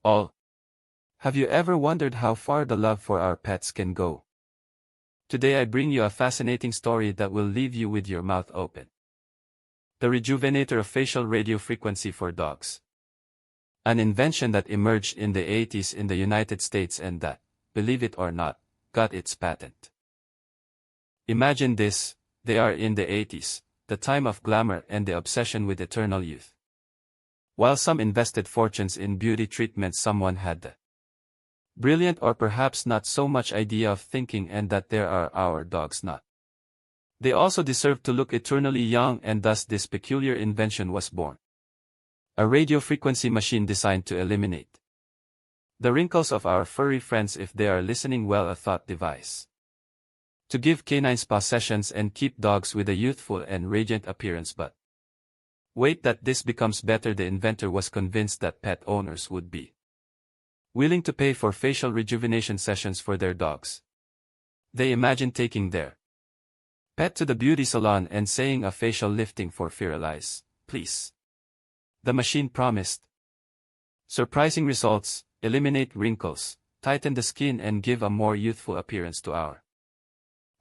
All. Have you ever wondered how far the love for our pets can go? Today I bring you a fascinating story that will leave you with your mouth open. The rejuvenator of facial radiofrequency for dogs. An invention that emerged in the 80s in the United States and that, believe it or not, got its patent. Imagine this, they are in the 80s, the time of glamour and the obsession with eternal youth. While some invested fortunes in beauty treatments, someone had the brilliant or perhaps not so much idea of thinking and that there are our dogs not. They also deserve to look eternally young, and thus this peculiar invention was born. A radiofrequency machine designed to eliminate the wrinkles of our furry friends, if they are listening well, a thought device to give canine spa sessions and keep dogs with a youthful and radiant appearance. But wait, that this becomes better. The inventor was convinced that pet owners would be willing to pay for facial rejuvenation sessions for their dogs. They imagined taking their pet to the beauty salon and saying, a facial lifting for feral eyes, please. The machine promised surprising results: eliminate wrinkles, tighten the skin, and give a more youthful appearance to our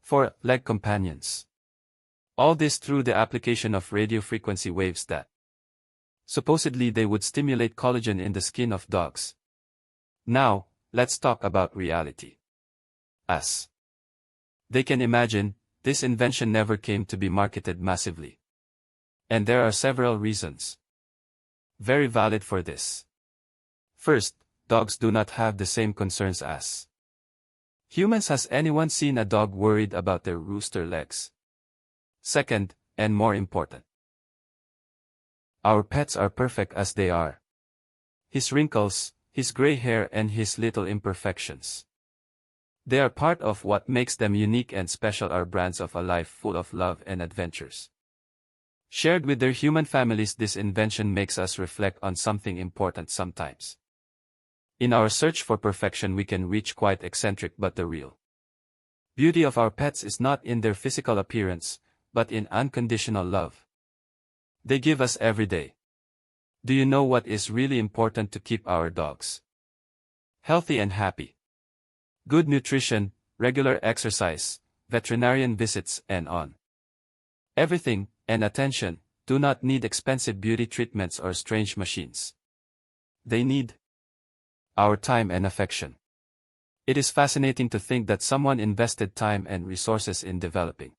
four-legged companions. All this through the application of radiofrequency waves that supposedly they would stimulate collagen in the skin of dogs. Now, let's talk about reality. As they can imagine, this invention never came to be marketed massively. And there are several reasons very valid for this. First, dogs do not have the same concerns as humans. Has anyone seen a dog worried about their rooster legs? Second, and more important, our pets are perfect as they are. His wrinkles, his gray hair, and his little imperfections, they are part of what makes them unique and special, are brands of a life full of love and adventures shared with their human families. This invention makes us reflect on something important. Sometimes, in our search for perfection, we can reach quite eccentric, but the real beauty of our pets is not in their physical appearance, but in unconditional love they give us every day. Do you know what is really important to keep our dogs healthy and happy? Good nutrition, regular exercise, veterinarian visits, and on everything, and attention. Do not need expensive beauty treatments or strange machines. They need our time and affection. It is fascinating to think that someone invested time and resources in developing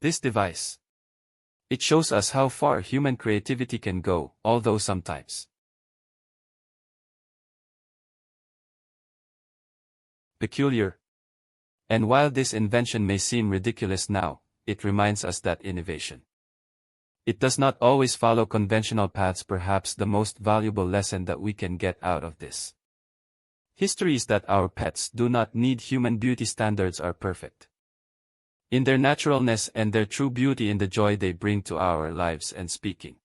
this device. It shows us how far human creativity can go, although sometimes peculiar. And while this invention may seem ridiculous now, it reminds us that innovation, it does not always follow conventional paths. Perhaps the most valuable lesson that we can get out of this history is that our pets do not need human beauty standards, are perfect in their naturalness and their true beauty in the joy they bring to our lives. And speaking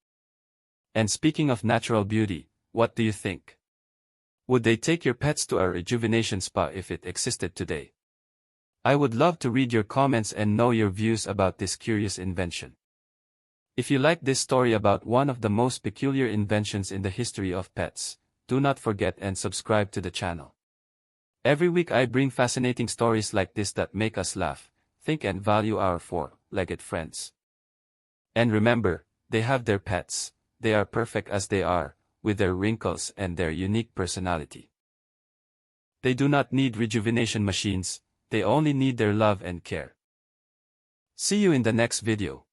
of natural beauty, what do you think? Would they take your pets to a rejuvenation spa if it existed today? I would love to read your comments and know your views about this curious invention. If you like this story about one of the most peculiar inventions in the history of pets, do not forget and subscribe to the channel. Every week I bring fascinating stories like this that make us laugh, think, and value our four-legged friends. And remember, they have their pets. They are perfect as they are, with their wrinkles and their unique personality. They do not need rejuvenation machines, they only need their love and care. See you in the next video.